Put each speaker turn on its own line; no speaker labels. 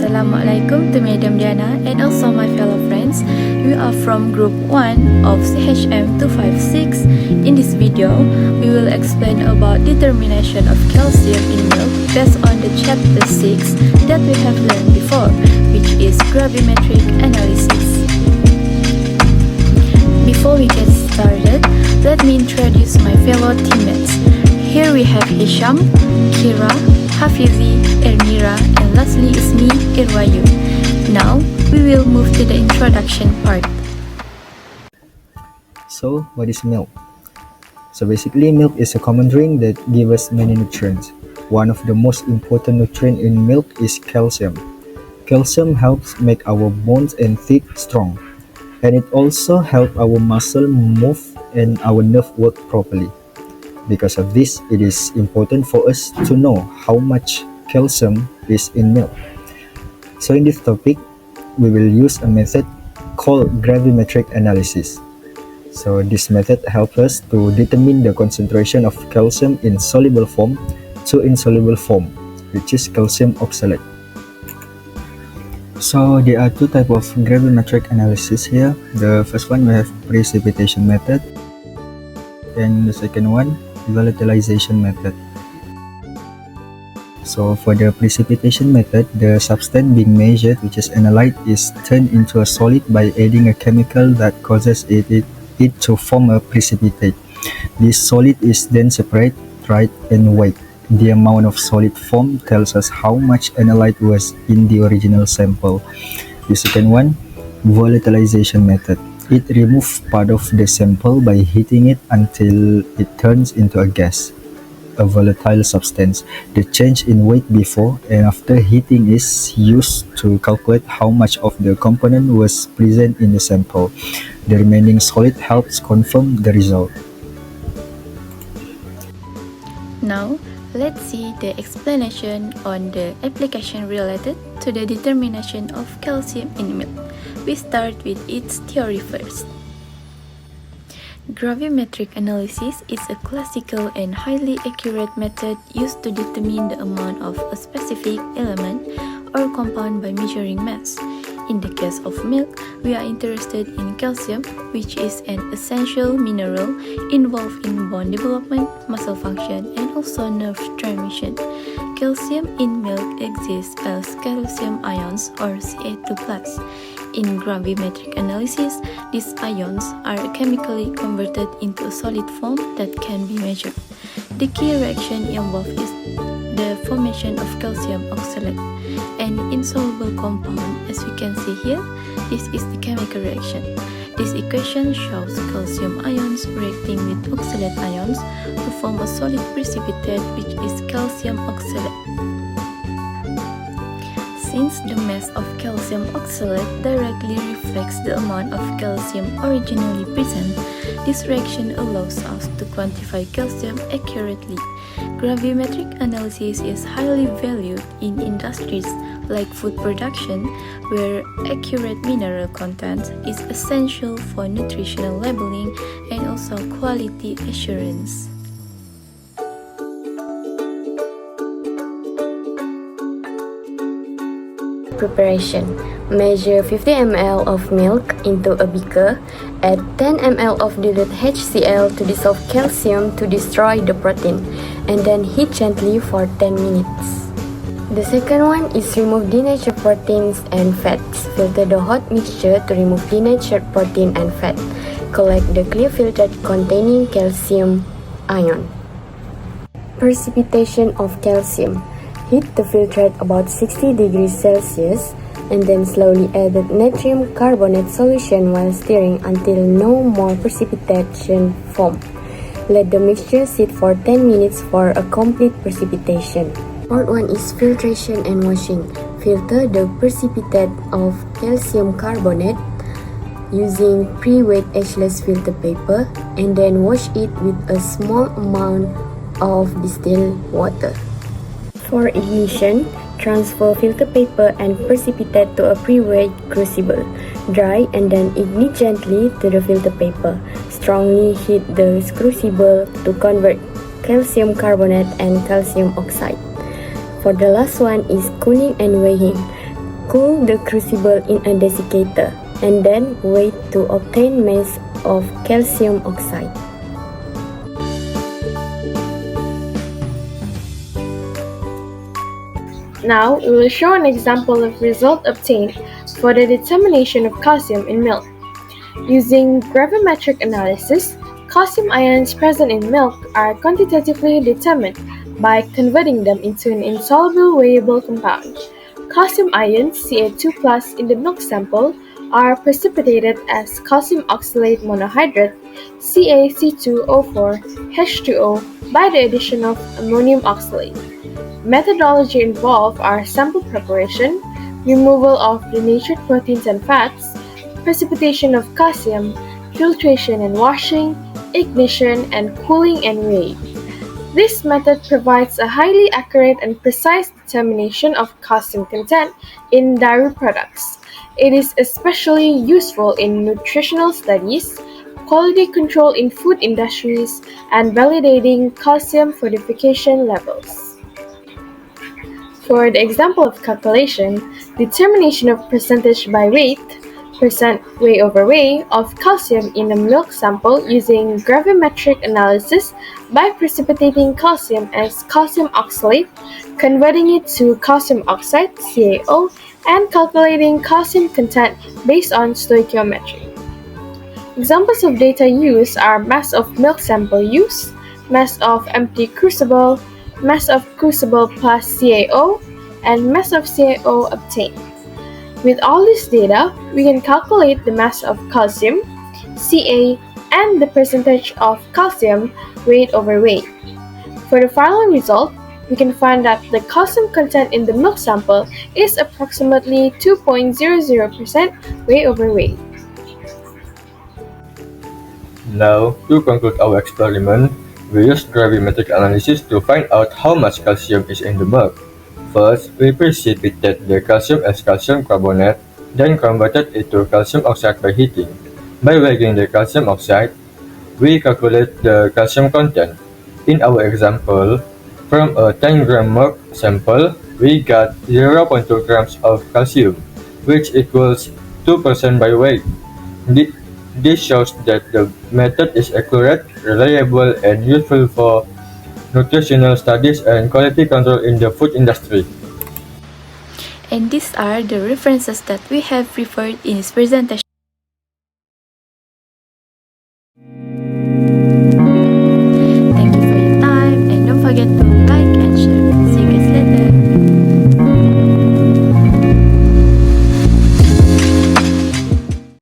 Assalamualaikum to Madam Diana and also my fellow friends. We are from Group 1 of CHM256. In this video, we will explain about determination of calcium in milk based on the chapter 6 that we have learned before, which is gravimetric analysis. Before we get started, let me introduce my fellow teammates. Here we have HISHAM, KEIRA, HAFIZY, ERNIERA, and lastly is me, IRWAYU. Now, we will move to the introduction part.
So, what is milk? So basically, milk is a common drink that gives us many nutrients. One of the most important nutrients in milk is calcium. Calcium helps make our bones and teeth strong, and it also helps our muscle move and our nerve work properly. Because of this, it is important for us to know how much calcium is in milk. So in this topic, we will use a method called gravimetric analysis. So this method helps us to determine the concentration of calcium in soluble form to insoluble form, which is calcium oxalate. So there are two types of gravimetric analysis here. The first one we have precipitation method, and the second one volatilization method. So for the precipitation method, the substance being measured, which is analyte, is turned into a solid by adding a chemical that causes it to form a precipitate. This solid is then separated, dried, and weighed. The amount of solid form tells us how much analyte was in the original sample. The second one, volatilization method. It removes part of the sample by heating it until it turns into a gas, a volatile substance. The change in weight before and after heating is used to calculate how much of the component was present in the sample. The remaining solid helps confirm the result.
Now, let's see the explanation on the application related to the determination of calcium in milk. We start with its theory first. Gravimetric analysis is a classical and highly accurate method used to determine the amount of a specific element or compound by measuring mass. In the case of milk, we are interested in calcium, which is an essential mineral involved in bone development, muscle function, and also nerve transmission. Calcium in milk exists as calcium ions or Ca2+. In gravimetric analysis, these ions are chemically converted into a solid form that can be measured. The key reaction involved is the formation of calcium oxalate, an insoluble compound. As we can see here, this is the chemical reaction. This equation shows calcium ions reacting with oxalate ions to form a solid precipitate, which is calcium oxalate. Since the mass of calcium oxalate directly reflects the amount of calcium originally present, this reaction allows us to quantify calcium accurately. Gravimetric analysis is highly valued in industries like food production, where accurate mineral content is essential for nutritional labeling and also quality assurance.
Preparation. Measure 50 ml of milk into a beaker. Add 10 ml of dilute HCl to dissolve calcium to destroy the protein, and then heat gently for 10 minutes. The second one is remove denatured proteins and fats. Filter the hot mixture to remove denatured protein and fat. Collect the clear filter containing calcium ion. Precipitation of calcium. Heat the filtrate about 60 degrees Celsius and then slowly add the natrium carbonate solution while stirring until no more precipitation form. Let the mixture sit for 10 minutes for a complete precipitation. Part 1 is filtration and washing. Filter the precipitate of calcium carbonate using pre-weighed edgeless filter paper and then wash it with a small amount of distilled water. For ignition, transfer filter paper and precipitate to a pre-weighed crucible. Dry and then ignite gently to the filter paper. Strongly heat the crucible to convert calcium carbonate and calcium oxide. For the last one is cooling and weighing. Cool the crucible in a desiccator and then wait to obtain mass of calcium oxide.
Now, we will show an example of result obtained for the determination of calcium in milk. Using gravimetric analysis, calcium ions present in milk are quantitatively determined by converting them into an insoluble weighable compound. Calcium ions Ca2+ in the milk sample are precipitated as calcium oxalate monohydrate CaC2O4 H2O by the addition of ammonium oxalate. Methodology involved are sample preparation, removal of denatured proteins and fats, precipitation of calcium, filtration and washing, ignition, and cooling and weighing. This method provides a highly accurate and precise determination of calcium content in dairy products. It is especially useful in nutritional studies, quality control in food industries, and validating calcium fortification levels. For the example of calculation, determination of percentage by weight, percent weight over weight, of calcium in a milk sample using gravimetric analysis by precipitating calcium as calcium oxalate, converting it to calcium oxide, CaO, and calculating calcium content based on stoichiometry. Examples of data used are mass of milk sample used, mass of empty crucible, mass of crucible plus CaO, and mass of CaO obtained. With all this data, we can calculate the mass of calcium, Ca, and the percentage of calcium weight over weight. For the following result, we can find that the calcium content in the milk sample is approximately 2.00% weight over weight.
Now, to conclude our experiment, we used gravimetric analysis to find out how much calcium is in the milk. First, we precipitated the calcium as calcium carbonate, then converted it to calcium oxide by heating. By weighing the calcium oxide, we calculate the calcium content. In our example, from a 10-gram milk sample, we got 0.2 grams of calcium, which equals 2% by weight. This shows that the method is accurate, reliable, and useful for nutritional studies and quality control in the food industry.
And these are the references that we have referred in this presentation.